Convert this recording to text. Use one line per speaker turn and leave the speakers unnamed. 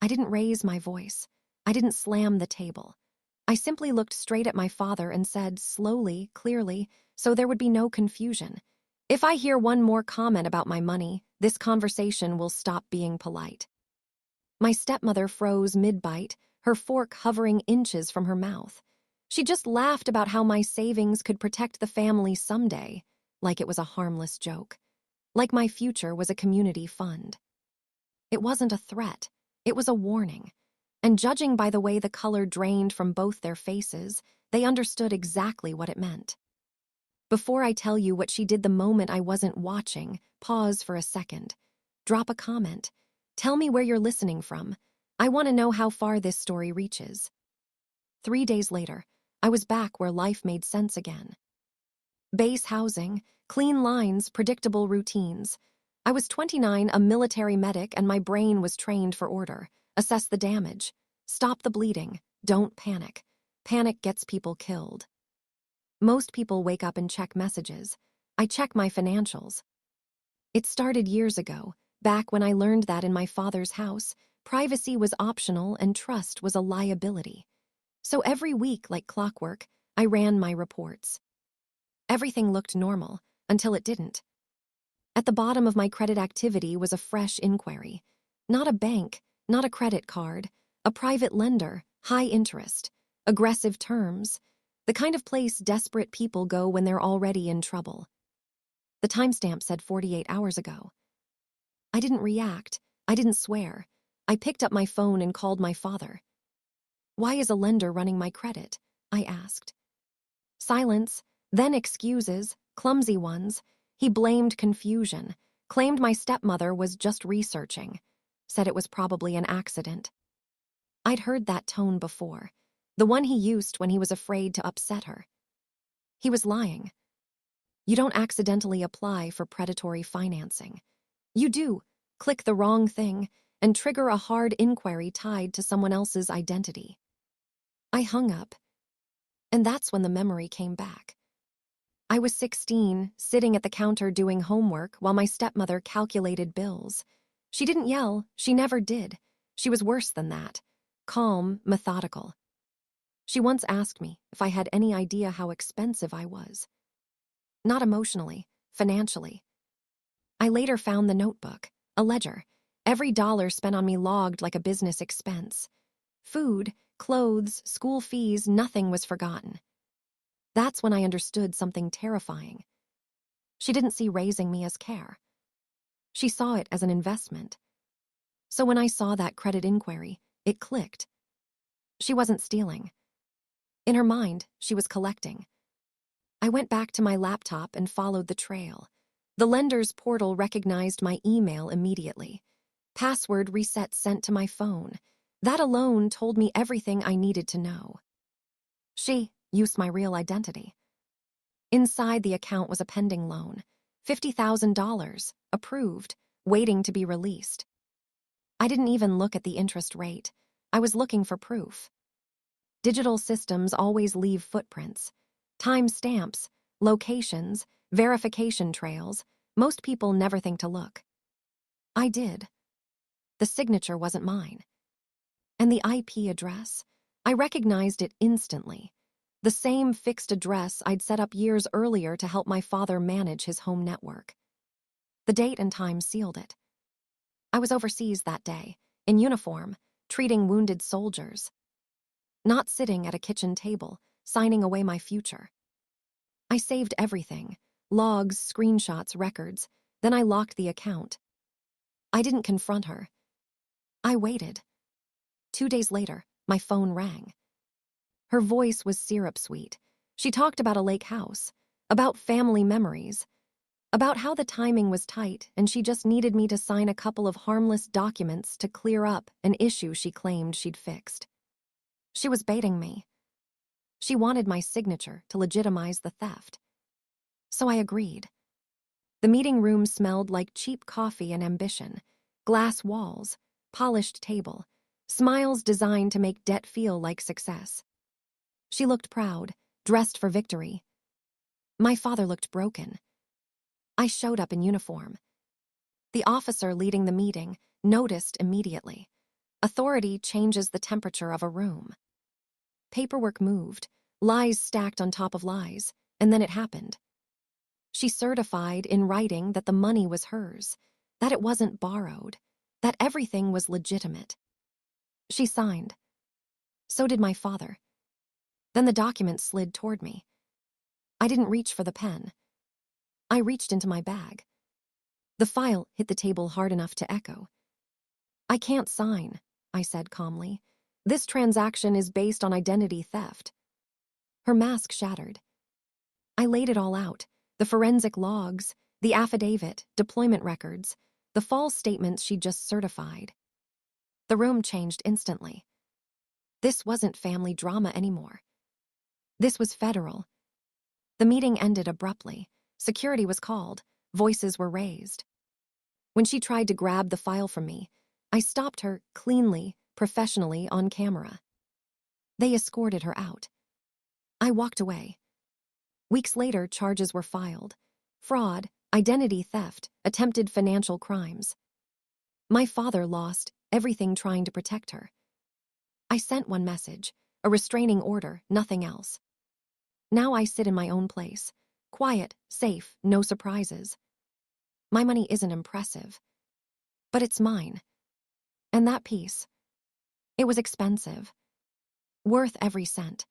I didn't raise my voice. I didn't slam the table. I simply looked straight at my father and said, slowly, clearly, so there would be no confusion. If I hear one more comment about my money, this conversation will stop being polite. My stepmother froze mid-bite, her fork hovering inches from her mouth. She just laughed about how my savings could protect the family someday, like it was a harmless joke. Like my future was a community fund. It wasn't a threat. It was a warning. And judging by the way the color drained from both their faces, they understood exactly what it meant. Before I tell you what she did the moment I wasn't watching, pause for a second. Drop a comment. Tell me where you're listening from. I want to know how far this story reaches. 3 days later, I was back where life made sense again. Base housing, clean lines, predictable routines. I was 29, a military medic, and my brain was trained for order. Assess the damage. Stop the bleeding. Don't panic. Panic gets people killed. Most people wake up and check messages. I check my financials. It started years ago, back when I learned that in my father's house, privacy was optional and trust was a liability. So every week, like clockwork, I ran my reports. Everything looked normal, until it didn't. At the bottom of my credit activity was a fresh inquiry. Not a bank, not a credit card, a private lender, high interest, aggressive terms, the kind of place desperate people go when they're already in trouble. The timestamp said 48 hours ago. I didn't react. I didn't swear. I picked up my phone and called my father. "Why is a lender running my credit?" I asked. Silence, then excuses, clumsy ones. He blamed confusion, claimed my stepmother was just researching, said it was probably an accident. I'd heard that tone before, the one he used when he was afraid to upset her. He was lying. You don't accidentally apply for predatory financing. You do, click the wrong thing, and trigger a hard inquiry tied to someone else's identity. I hung up, and that's when the memory came back. I was 16, sitting at the counter doing homework while my stepmother calculated bills. She didn't yell, she never did. She was worse than that. Calm, methodical. She once asked me if I had any idea how expensive I was. Not emotionally, financially. I later found the notebook, a ledger. Every dollar spent on me logged like a business expense. Food, clothes, school fees, nothing was forgotten. That's when I understood something terrifying. She didn't see raising me as care. She saw it as an investment. So when I saw that credit inquiry, it clicked. She wasn't stealing. In her mind, she was collecting. I went back to my laptop and followed the trail. The lender's portal recognized my email immediately. Password reset sent to my phone. That alone told me everything I needed to know. She used my real identity. Inside the account was a pending loan, $50,000, approved, waiting to be released. I didn't even look at the interest rate. I was looking for proof. Digital systems always leave footprints. Time stamps, locations, verification trails. Most people never think to look. I did. The signature wasn't mine. And the IP address? I recognized it instantly. The same fixed address I'd set up years earlier to help my father manage his home network. The date and time sealed it. I was overseas that day, in uniform, treating wounded soldiers. Not sitting at a kitchen table, signing away my future. I saved everything, logs, screenshots, records, then I locked the account. I didn't confront her. I waited. 2 days later, my phone rang. Her voice was syrup sweet. She talked about a lake house, about family memories, about how the timing was tight and she just needed me to sign a couple of harmless documents to clear up an issue she claimed she'd fixed. She was baiting me. She wanted my signature to legitimize the theft. So I agreed. The meeting room smelled like cheap coffee and ambition, glass walls, polished table, smiles designed to make debt feel like success. She looked proud, dressed for victory. My father looked broken. I showed up in uniform. The officer leading the meeting noticed immediately. Authority changes the temperature of a room. Paperwork moved, lies stacked on top of lies, and then it happened. She certified in writing that the money was hers, that it wasn't borrowed, that everything was legitimate. She signed. So did my father. Then the document slid toward me. I didn't reach for the pen. I reached into my bag. The file hit the table hard enough to echo. I can't sign, I said calmly. This transaction is based on identity theft. Her mask shattered. I laid it all out. The forensic logs, the affidavit, deployment records, the false statements she'd just certified. The room changed instantly. This wasn't family drama anymore. This was federal. The meeting ended abruptly. Security was called. Voices were raised. When she tried to grab the file from me, I stopped her cleanly, professionally on camera. They escorted her out. I walked away. Weeks later, charges were filed. Fraud, identity theft, attempted financial crimes. My father lost everything trying to protect her. I sent one message, a restraining order, nothing else. Now I sit in my own place, quiet, safe, no surprises. My money isn't impressive, but it's mine. And that piece, it was expensive, worth every cent.